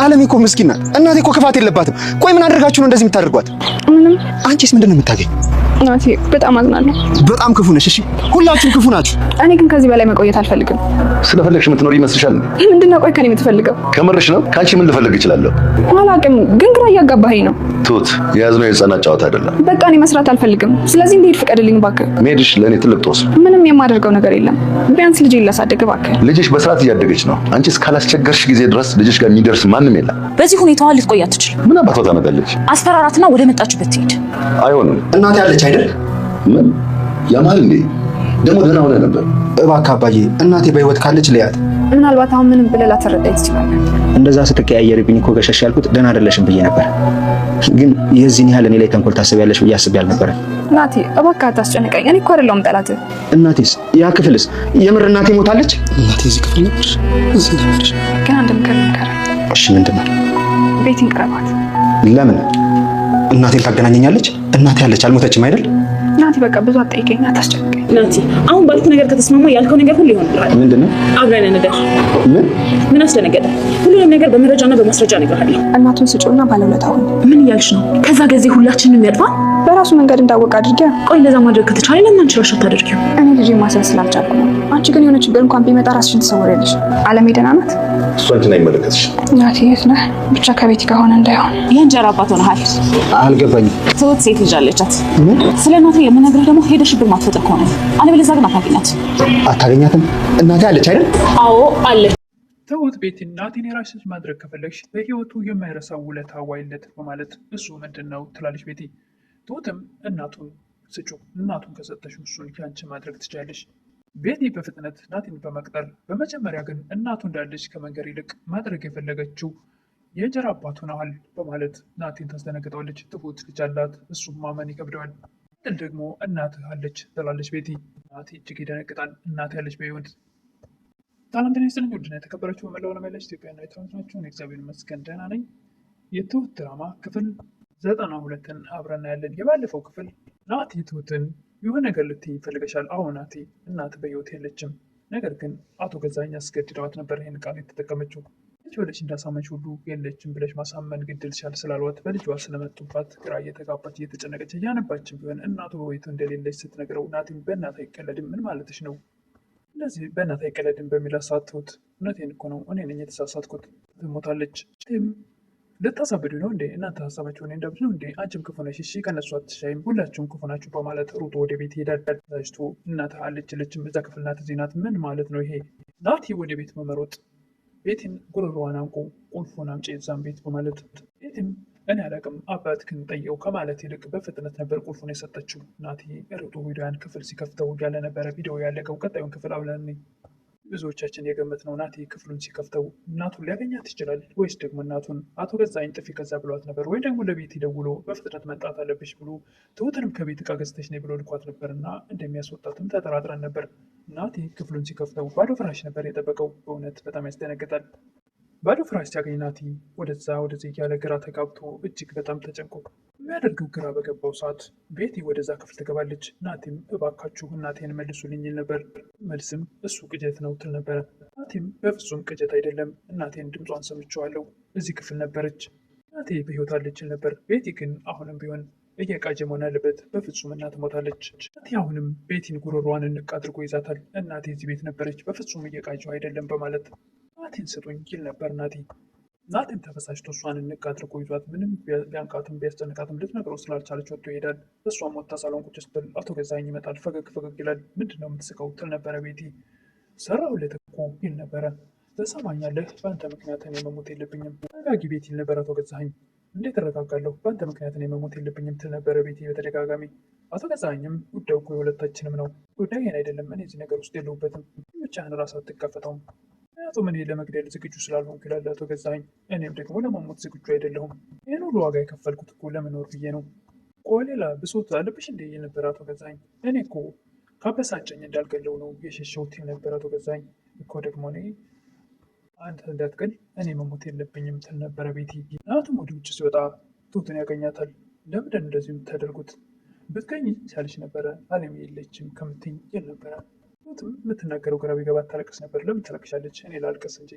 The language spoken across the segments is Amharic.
አለም እኮ ምስኪን ናት። እናቴ እኮ ክፋት የለባትም። ቆይ ምን አድርጋችሁ ነው እንደዚህ የምታደርጓት? ምንም። አንቺስ ምንድነው የምታገኝ? እናቴ በጣም አዝናለሁ። በጣም ክፉ ነሽ። እሺ ሁላችሁም ክፉ ናችሁ። እኔ ግን ከዚህ በላይ መቆየት አልፈልግም። ስለፈለግሽ የምትኖር ይመስልሻል? ምንድነው ቆይ ከኔ የምትፈልገው? ከምርሽ ነው? ካንቺ ምን ልፈልግ እችላለሁ? አላውቅም፣ ግን ግራ እያጋባኸኝ ነው። ቱት የያዝነው የህፃናት ጨዋታ አይደለም። በቃ እኔ መስራት አልፈልግም። ስለዚህ እንዴት ፍቀድልኝ እባክህ። መሄድሽ ለእኔ ትልቅ ጦስ። ምንም የማደርገው ነገር የለም። ቢያንስ ልጄን ላሳድግ እባክህ። ልጅሽ በስርዓት እያደገች ነው። አንቺ እስካላስቸገርሽ ጊዜ ድረስ ልጅሽ ጋር የሚደርስ ማንም የለም። በዚህ ሁኔታዋ ልትቆይ አትችልም። ምን አባቷ ታመጣለች? አስፈራራትና ወደ መጣችበት ትሄድ። አይሆንም። እናቴ አለች አይደል? ምን ያማል እንዴ? ደግሞ ደህና ሆነ ነበር። እባክህ አባዬ፣ እናቴ በህይወት ካለች ልያት። ምናልባት አሁን ምንም ብለህ ላትረዳኝ ትችላለህ። እንደዛ ስትቀያየርብኝ እኮ ገሸሽ ያልኩት ደህና አይደለሽም ብዬ ነበር። ግን የዚህን ያህል እኔ ላይ ተንኮል ታስቢያለሽ ብዬ አስቤ አልነበረም። እናቴ እባክህ አታስጨንቀኝ። እኔ እኮ አይደለሁም ጠላትህ። እናቴስ? ያ ክፍልስ? የምር እናቴ ሞታለች? እናቴ እዚህ ክፍል ነበርሽ? እዚህ ነበርሽ? ግን አንድ ምክር ልምከርህ። እሺ ምንድን ነው? ቤቲን ቅረባት። ለምን? እናቴን ታገናኘኛለች? እናቴ ያለች አልሞተችም አይደል? እናቴ በቃ ብዙ አትጠይቀኝ፣ አታስጨንቀኝ። ናቲ አሁን ባልኩት ነገር ከተስማማ ያልከው ነገር ሁሉ ይሆንልሃል። ምንድነው? አብረን እንደር። ምን አስደነገጠ? ሁሉንም ነገር በመረጃና በማስረጃ እነግርሃለሁ። እናቱን ስጪውና ባለውለታውን። ምን እያልሽ ነው? ከዛ ጊዜ ሁላችንንም ያጥፋል። በራሱ መንገድ እንዳወቅ አድርጊያ። ቆይ ለዛ ማድረግ ከተቻለ ለምን አንቺ ራስሽ አታደርጊው? እኔ ልጄ ማሰብ ስላልቻልኩ ነው። አንቺ ግን የሆነ ችግር እንኳን ቢመጣ ራስሽን ትሰውሪያለሽ። አለሜ ደህና ናት? እሷ አንቺን አይመለከትሽም። እናቴ የት ነህ? ብቻ ከቤት ጋር ሆነ እንዳይሆን። የእንጀራ አባት ሆነሃል። አልገባኝም። ትሁት ሴት ልጅ አለቻት። ስለ እናቴ የምነግርህ ደግሞ ሄደሽብን ማትፈጠር ከሆነ አለበለዚያ ግን አታገኛት። አታገኛትም? እናቴ አለች አይደል? አዎ አለች። ትሁት ቤቲ እናቴን የራስሽ ማድረግ ከፈለግሽ በህይወቱ የማይረሳው ውለታ ዋይለት በማለት እሱ ምንድን ነው ትላለች ቤቲ። ትሁትም እናቱን ስጩ፣ እናቱን ከሰጠሽ እሱን ያንቺ ማድረግ ትችላለሽ። ቤቲ በፍጥነት ናቲን በመቅጠር በመጀመሪያ ግን እናቱ እንዳለች ከመንገር ይልቅ ማድረግ የፈለገችው የእንጀራ አባቱ ነዋል በማለት ናቲን ታስደነግጠዋለች። ትሁት ልጅ አላት፣ እሱም ማመን ይከብደዋል። ድል ደግሞ እናትህ አለች ትላለች ቤቲ። ናቲ እጅግ ይደነግጣል። እናት ያለች በህይወት ሰላም ጤና ይስጥልኝ። ውድና የተከበራችሁ በመላው ዓለም ያላችሁ ኢትዮጵያውያን ኤርትራውያን ናችሁ። እግዚአብሔር ይመስገን ደህና ነኝ። የትሁት ድራማ ክፍል 92ን አብረን እናያለን። የባለፈው ክፍል ናቲ ትሁትን የሆነ ነገር ልትይኝ ይፈልገሻል። አዎ ናቲ፣ እናት በህይወት የለችም፣ ነገር ግን አቶ ገዛኸኝ አስገድደዋት ነበር ይህን ቃል የተጠቀመችው። ልጅ ብለሽ እንዳሳመንሽ ሁሉ የለችም ብለሽ ማሳመን ግድ ይልሻል ስላልዋት በልጇ ስለመጡባት ግራ እየተጋባች እየተጨነቀች እያነባችን ቢሆን እናቱ በቤቱ እንደሌለች ስትነግረው ናቲም በእናት አይቀለድም፣ ምን ማለትሽ ነው? እንደዚህ በእናት አይቀለድም በሚል አሳትሁት። እውነቴን እኮ ነው፣ እኔ ነኝ የተሳሳትኩት። ትሞታለች። ልታሳብዱ ነው እንዴ? እናንተ ሀሳባችሁ እኔ እንደብዙ እንዴ? አንቺም ክፉ ነሽ፣ እሺ ከነሱ አትሻይም፣ ሁላችሁም ክፉ ናችሁ በማለት ሩጦ ወደ ቤት ይሄዳል። ዛጅቱ እናትህ አለችለችም እዛ ክፍል ናት፣ እዚህ ናት። ምን ማለት ነው ይሄ? ናቲ ወደ ቤት መመሮጥ ቤቲን ጉሮሮዋን አንቆ ቁልፉን አምጪ እዛም ቤት በማለት ቤቲም እኔ አላቅም አባትህን ጠየው ከማለት ይልቅ በፍጥነት ነበር ቁልፉን የሰጠችው። ናቲ ሩጦ ቪዲዮያን ክፍል ሲከፍተው ያለ ነበረ ቪዲዮ ያለቀው። ቀጣዩን ክፍል አብለን ብዙዎቻችን የገመት ነው። ናቲ ክፍሉን ሲከፍተው እናቱን ሊያገኛት ይችላል ወይስ ደግሞ እናቱን አቶ ገዛኸኝ ጥፊ ከዛ ብሏት ነበር ወይ ደግሞ ለቤት ደውሎ በፍጥነት መምጣት አለብሽ ብሎ ትሁትንም ከቤት እቃ ገዝተሽ ነይ ብሎ ልኳት ነበር እና እንደሚያስወጣትም ተጠራጥረን ነበር። ናቲ ክፍሉን ሲከፍተው ባዶ ፍራሽ ነበር የጠበቀው። በእውነት በጣም ያስደነግጣል። ባዶ ፍራሽ ሲያገኝ ናቲ ወደዛ ወደዚህ እያለ ግራ ተጋብቶ እጅግ በጣም ተጨንቆ የሚያደርገው ግራ በገባው ሰዓት ቤቲ ወደዛ ክፍል ትገባለች። ናቲም እባካችሁ እናቴን መልሱልኝ ይል ነበር። መልስም እሱ ቅጀት ነው ትል ነበረ። ናቲም በፍጹም ቅጀት አይደለም፣ እናቴን ድምጿን ሰምቼዋለሁ፣ እዚህ ክፍል ነበረች፣ እናቴ በህይወት አለች ይል ነበር። ቤቲ ግን አሁንም ቢሆን እየቃጀ መሆን አለበት፣ በፍጹም እናት ሞታለች። ናቲ አሁንም ቤቲን ጉሮሯን እንቅ አድርጎ ይዛታል። እናቴ እዚህ ቤት ነበረች፣ በፍጹም እየቃጀው አይደለም በማለት ናቲን ስጡኝ ይል ነበር። ናቲም ተበሳጭቶ እሷን እንቅ አድርጎ ይዟት ምንም ቢያንቃትም ቢያስጨንቃትም ልትነግረው ስላልቻለች ወጥቶ ይሄዳል። እሷም ወጥታ ሳሎን ቁጭ ስትል አቶ ገዛኸኝ ይመጣል። ፈገግ ፈገግ ይላል። ምንድን ነው የምትስቀው ትል ነበረ ቤቲ። ሰራሁልህ እኮ ይል ነበረ። ትሰማኛለህ? በአንተ ምክንያት እኔ መሞት የለብኝም። ተረጋጊ ቤቲ ይል ነበር አቶ ገዛኸኝ። እንዴት እረጋጋለሁ? በአንተ ምክንያት እኔ መሞት የለብኝም ትል ነበረ ቤቲ በተደጋጋሚ። አቶ ገዛኸኝም ጉዳዩ እኮ የሁለታችንም ነው፣ ጉዳይን አይደለም፣ እኔ እዚህ ነገር ውስጥ የለሁበትም፣ ብቻህን ራስህ አትጋፈጠውም፣ ምክንያቱም እኔ ለመግደል ዝግጁ ስላልሆንኩ ይላል አቶ ገዛኸኝ። እኔም ደግሞ ለመሞት ዝግጁ አይደለሁም፣ ይህን ሁሉ ዋጋ የከፈልኩት እኮ ለመኖር ብዬ ነው። ቆይ ሌላ ብሶት አለብሽ እንዴ ይል ነበር አቶ ገዛኸኝ። እኔ እኮ ካበሳጨኝ እንዳልገለው ነው የሸሸሁት ይል ነበር አቶ ገዛኸኝ። እኮ ደግሞ እኔ አንተ እንዳትገል እኔ መሞት የለብኝም ትል ነበረ ቤቲ። ናቱም ወደ ውጭ ሲወጣ ትሁትን ያገኛታል። ለምንድን እንደዚህ የምታደርጉት? ብትገኝ ሲያለች ነበረ። አለሜ የለችም ከምትኝ ይል ነበረ። ትሁትም የምትናገረው ግራ ቢገባት ታለቅስ ነበር። ለምን ታለቅሻለች? እኔ ላልቀስ እንጂ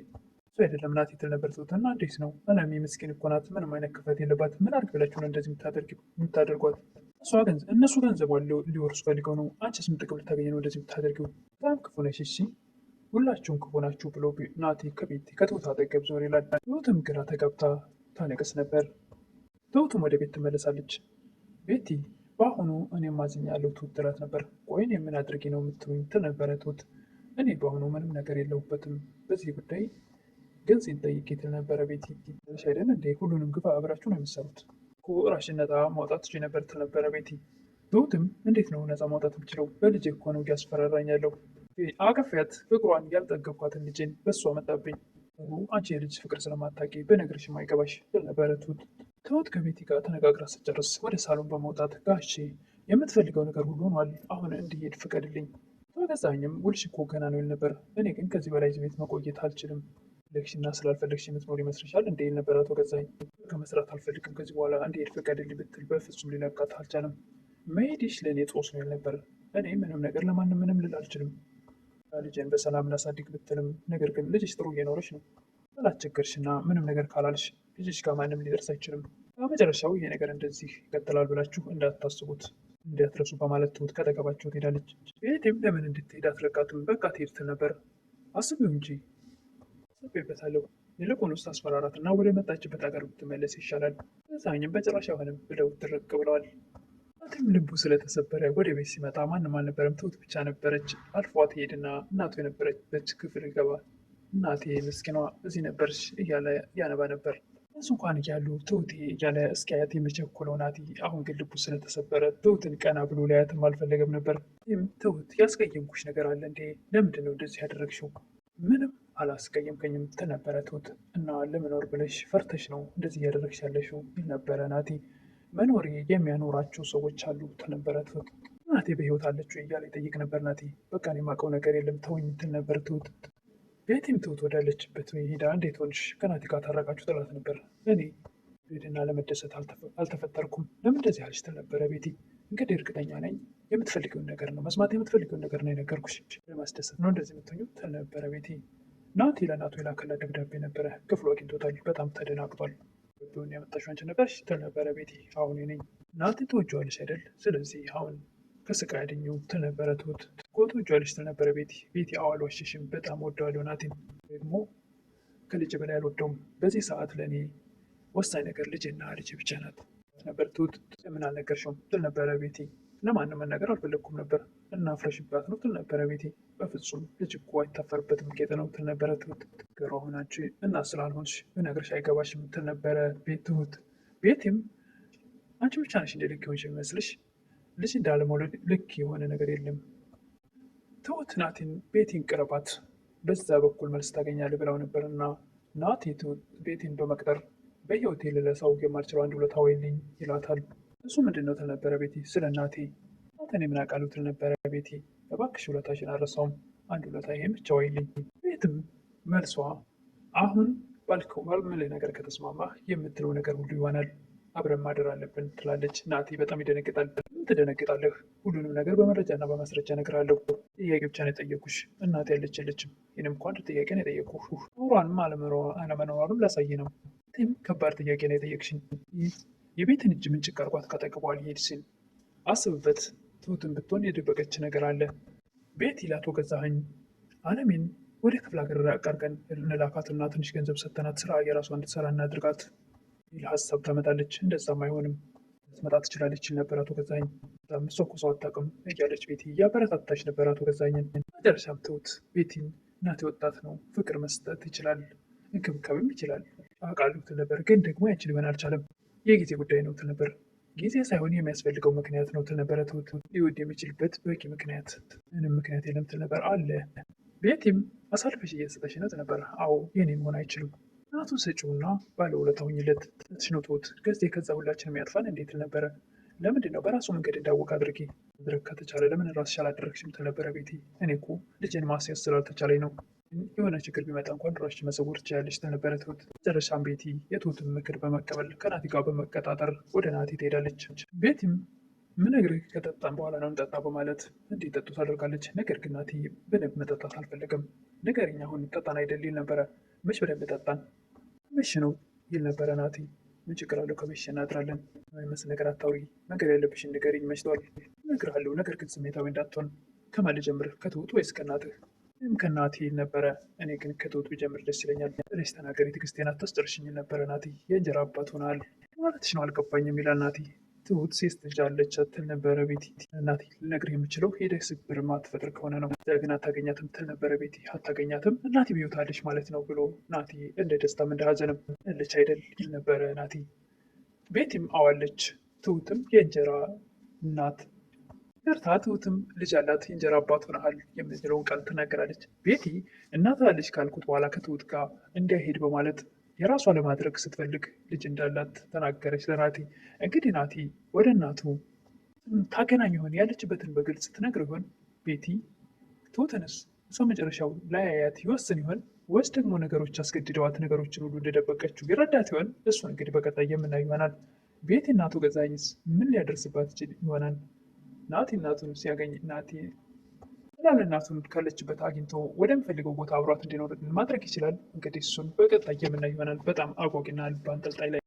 እሷ አይደለም ናቲ ትል ነበር ትሁት። እና እንዴት ነው አለሜ ምስኪን እኮ ናት፣ ምንም አይነት ክፋት የለባት። ምን አድርግ ብላችሁ ነው እንደዚህ የምታደርጓት? እነሱ ገንዘቧን ሊወርሱ ፈልገው ነው። አንቺስ ምን ጥቅም ልታገኝ ነው እንደዚህ የምታደርጊው? በጣም ክፉ ነሽ። እሺ ሁላችሁም ክፉ ናችሁ ብሎ ናቲ ከትሁት አጠገብ ዞር ይላል። ትሁትም ግራ ተጋብታ ታለቅስ ነበር። ትሁትም ወደ ቤት ትመለሳለች። ቤቲ በአሁኑ እኔም አዝኛለሁ ትሁት ትላት ነበር። ቆይ እኔ ምን አድርጌ ነው የምትሉኝ? ትል ነበረ ትሁት። እኔ በአሁኑ ምንም ነገር የለሁበትም በዚህ ጉዳይ ግን ሲጠይቅ ትል ነበረ ቤቲ። አይደል እንዴ ሁሉንም ግፋ አብራችሁ ነው የምትሰሩት እኮ ራስሽን ነፃ ማውጣት ትችይ ነበር ትል ነበረ ቤቲ። ትሁትም እንዴት ነው ነፃ ማውጣት የምችለው? በልጄ እኮ ነው እያስፈራራኛለሁ። አቀፊያት ፍቅሯን ያልጠገብኳትን ልጄን በሷ መጣብኝ። አንቺ የልጅ ፍቅር ስለማታውቂ በነገርሽም አይገባሽ ትል ነበረ ትሁት። ትሁት ከቤቲ ጋር ተነጋግራ ስጨርስ ወደ ሳሎን በመውጣት ጋሼ የምትፈልገው ነገር ሁሉ ሆኗል፣ አሁን እንዲሄድ ፍቀድልኝ። ተገዛኝም ውልሽ እኮ ገና ነው ይል ነበር። እኔ ግን ከዚህ በላይ እዚህ ቤት መቆየት አልችልም። ፈለግሽና ስላልፈለግሽ የምትኖር ይመስልሻል እንደ ይል ነበር አቶ ገዛኝ። ከመስራት አልፈልግም ከዚህ በኋላ እንዲሄድ ፍቀድልኝ ብትል በፍጹም ሊለቃት አልቻለም። መሄድሽ ለእኔ ጦስ ነው ይል ነበር። እኔ ምንም ነገር ለማንም ምንም ልል አልችልም። ልጅን በሰላም ላሳድግ ብትልም ነገር ግን ልጅሽ ጥሩ እየኖረች ነው። ካላስቸገርሽና ምንም ነገር ካላልሽ ልጅሽ ጋር ማንም ሊደርስ አይችልም። በመጨረሻው ይሄ ነገር እንደዚህ ይቀጥላል ብላችሁ እንዳታስቡት እንዳትረሱ በማለት ትሁት ከጠገባቸው ትሄዳለች። ቤቴም ለምን እንድትሄድ አትለቃትም? በቃ ትሄድ ትል ነበር። አስቢው እንጂ አስቤበታለሁ። ይልቁንስ አስፈራራትና ወደ መጣችበት ሀገር ብትመለስ ይሻላል። እዛኝም በጭራሽ አይሆንም ብለው ድርቅ ብለዋል። ናቲም ልቡ ስለተሰበረ ወደ ቤት ሲመጣ ማንም አልነበረም፣ ትሁት ብቻ ነበረች። አልፏት ሄድና እናቱ የነበረችበት ክፍል ይገባል። እናቴ ምስኪኗ እዚህ ነበርሽ እያለ ያነባ ነበር። እሱ እንኳን እያሉ ትሁቴ እያለ እስኪያያት የሚቸኩለው ናቲ አሁን ግን ልቡ ስለተሰበረ ትሁትን ቀና ብሎ ሊያያትም አልፈለገም ነበር። ይህም ትሁት ያስቀየምኩሽ ነገር አለ እንዴ? ለምንድን ነው እንደዚህ ያደረግሽው? ምንም አላስቀየምከኝም ትል ነበረ ትሁት። እና ለመኖር ብለሽ ፈርተሽ ነው እንደዚህ እያደረግሽ ያለሽው ይል ነበረ ናቲ። መኖሬ የሚያኖራቸው ሰዎች አሉ ትል ነበረ ትሁት። ናቴ በህይወት አለችው እያለ ይጠይቅ ነበር ናቲ። በቃ እኔ የማውቀው ነገር የለም ተወኝ ትል ነበር ትሁት። ቤቲም ትሁት ወዳለችበት ሄዳ እንዴት ሆንሽ ከናቲ ጋር ታረቃችሁ ትላት ነበር። እኔ ሄድና ለመደሰት አልተፈጠርኩም ለምን እንደዚህ አለች ትል ነበረ ቤቲ። እንግዲህ እርግጠኛ ነኝ የምትፈልገውን ነገር ነው መስማት የምትፈልገውን ነገር ነው የነገርኩሽ፣ ለማስደሰት ነው እንደዚህ የምትሆኙ ትል ነበረ ቤቲ። ናቲ ለእናቱ የላከላት ደብዳቤ ነበረ። ክፍሉ አግኝቶታል። በጣም ተደናግጧል። ደብዳቤውን ያመጣሽው አንቺ ነበርሽ ትል ነበረ ቤቲ። አሁን ነኝ። ናቲ ትወጂዋለሽ አይደል? ስለዚህ አሁን ከስቃይ አድኜው ትል ነበረ ትሁት። ትወጂዋለሽ ትል ነበረ ቤቲ። ቤቲ አዎ አልዋሽሽም፣ በጣም ወደዋለሁ ናቲን፣ ደግሞ ከልጅ በላይ አልወደውም። በዚህ ሰዓት ለእኔ ወሳኝ ነገር ልጅና ልጅ ብቻ ናት ነበር ትሁት። ለምን አልነገርሽውም ትል ነበረ ቤቲ። ለማንም መናገር አልፈለግኩም ነበር እና አፍረሽባት ነው ትል ነበረ ቤቲ። በፍጹም ልጅ እኮ አይታፈርበትም ጌጥ ነው ትል ነበረ ትሁት። ገሮ አሁን አንቺ እና ስላልሆንሽ ብነግርሽ አይገባሽም ትል ነበረ ትሁት። ቤቲም አንቺ ብቻ ነሽ እንደ ልክ የሆንሽ የሚመስልሽ፣ ልጅ እንዳለመውለድ ልክ የሆነ ነገር የለም። ትሁት ናቲን ቤቲን ቅረባት፣ በዛ በኩል መልስ ታገኛለህ ብለው ነበር እና ናቲ ቤቲን በመቅጠር በህይወቴ ልረሳው የማልችለው አንድ ውለታ ዋይልኝ ይላታል። እሱ ምንድን ነው ትል ነበረ ቤቲ። ስለ እናቴ እኔ ምን አውቃለሁ ትል ነበረ ቤቲ። እባክሽ ውለታሽን አልረሳውም፣ አንድ ውለታ ይሄን ብቻ ዋይልኝ። ቤትም መልሷ አሁን ባልከው ባልምልህ ነገር ከተስማማህ የምትለው ነገር ሁሉ ይሆናል፣ አብረን ማደር አለብን ትላለች። ናቲ በጣም ይደነግጣል። ምን ትደነግጣለህ? ሁሉንም ነገር በመረጃና በማስረጃ እነግርሃለሁ። ጥያቄ ብቻ ነው የጠየኩሽ፣ እናቴ ያለች የለችም። ይህንም እንኳ አንድ ጥያቄ ነው የጠየኩህ፣ ኖሯንም አለመኖሯንም ላሳይ ነው። ከባድ ጥያቄ ነው የጠየቅሽኝ። የቤትን እጅ ምንጭቅ አርጓት ካጠገቧ ሊሄድ ሲል አስብበት። ትሁትን ብትሆን የደበቀች ነገር አለ። ቤቲ ለአቶ ገዛኸኝ አለሜን ወደ ክፍለ ሀገር አቃርቀን እንላካትና ትንሽ ገንዘብ ሰተናት ስራ የራሷ እንድትሰራ እናድርጋት ይል ሀሳብ ታመጣለች። እንደዛም አይሆንም ልትመጣ ትችላለች ይል ነበር አቶ ገዛኸኝ። እሷ እኮ ሰው አታውቅም እያለች ቤቲ እያበረታታች ነበር አቶ ገዛኸኝን። መጨረሻም ትሁት ቤቲን እናቴ ወጣት ነው፣ ፍቅር መስጠት ይችላል፣ እንክብካቤም ይችላል አውቃለሁ ትል ነበር። ግን ደግሞ ያንቺ ሊሆን አልቻለም፣ የጊዜ ጉዳይ ነው ትል ነበር። ጊዜ ሳይሆን የሚያስፈልገው ምክንያት ነው ትል ነበረ ትሁት። ሊወድ የሚችልበት በቂ ምክንያት ምንም ምክንያት የለም ትል ነበር። አለ ቤቲም አሳልፈሽ እየሰጠሽ ነው ትል ነበር። አዎ የኔ መሆን አይችልም፣ እናቱን ስጪውና ባለውለታ ሁኚለት ነው ትሁት። ከዛ ሁላችንም ያጥፋን እንዴት ትል ነበረ። ለምንድን ነው በራሱ መንገድ እንዳወቅ አድርጊ ማድረግ ከተቻለ ለምን ራስሽ አላደረግሽም ትል ነበረ ቤቲ። እኔ እኮ ልጅን ማስያዝ ስላልተቻለኝ ነው፣ የሆነ ችግር ቢመጣ እንኳን ራስሽ መሰወር ትችያለሽ ትል ነበረ ትሁት። መጨረሻም ቤቲ የትሁትን ምክር በመቀበል ከናቲ ጋር በመቀጣጠር ወደ ናቲ ትሄዳለች። ቤቲም ምነግርህ ከጠጣን በኋላ ነው እንጠጣ በማለት እንዲጠጡ ታደርጋለች። ነገር ግን ናቲ በደንብ መጠጣት አልፈለገም። ንገረኝ አሁን ጠጣን አይደል ይል ነበረ። መች በደንብ ጠጣን። መች ነው ይል ነበረ ናቲ። ምን ችግር አለው ከመሸ እናድራለን። የማይመስል ነገር አታውሪ። ነገር ያለብሽን ንገሪኝ። መችቷል። እነግርሃለሁ። ነገር ግን ስሜታዊ እንዳትሆን። ከማን ልጀምር? ከትሁት ወይስ ከእናትህ? ወይም ከእናቴ ነበረ። እኔ ግን ከትሁት ብጀምር ደስ ይለኛል። ብለሽ ተናገሪ። ትዕግስቴን አታስጨርሽኝ ነበረ ናቲ። የእንጀራ አባት ሆነሃል ማለትሽ ነው። አልገባኝም ይላል ናቲ። ትሁት ሴት ልጅ አለች ትል ነበረ ቤቲ። ናቲ ልነግርህ የምችለው ሄደህ ስብር ማትፈጥር ከሆነ ነው። ግን አታገኛትም ትል ነበረ ቤቲ። አታገኛትም? እናቴ በሕይወት አለች ማለት ነው ብሎ ናቲ እንደ ደስታም እንደ ሐዘንም አለች አይደል ይል ነበረ ናቲ። ቤቲም አዋለች። ትሁትም የእንጀራ እናት እርታ ትሁትም ልጅ አላት። የእንጀራ አባት ሆነሃል የምትለውን ቃል ትናገራለች። ቤቲ እናት አለች ካልኩት በኋላ ከትሁት ጋር እንዳይሄድ በማለት የራሷ ለማድረግ ስትፈልግ ልጅ እንዳላት ተናገረች ለናቲ። እንግዲህ ናቲ ወደ እናቱ ታገናኝ ይሆን? ያለችበትን በግልጽ ትነግር ይሆን? ቤቲ ትሁትንስ እሷ መጨረሻው ላያያት ይወስን ይሆን? ወይስ ደግሞ ነገሮች አስገድደዋት ነገሮችን ሁሉ እንደደበቀችው ይረዳት ይሆን? እሱን እንግዲህ በቀጣይ የምናየው ይሆናል። ቤቲ እናቱ ገዛኝስ ምን ሊያደርስባት ይችል ይሆናል? ናቲ እናቱን ሲያገኝ ናቲ ላል እናቱን ካለችበት አግኝቶ ወደሚፈልገው ቦታ አብሯት እንዲኖር ማድረግ ይችላል። እንግዲህ እሱን በቀጣይ የምናየው ይሆናል። በጣም አጓጊና ልብ አንጠልጣይ ላይ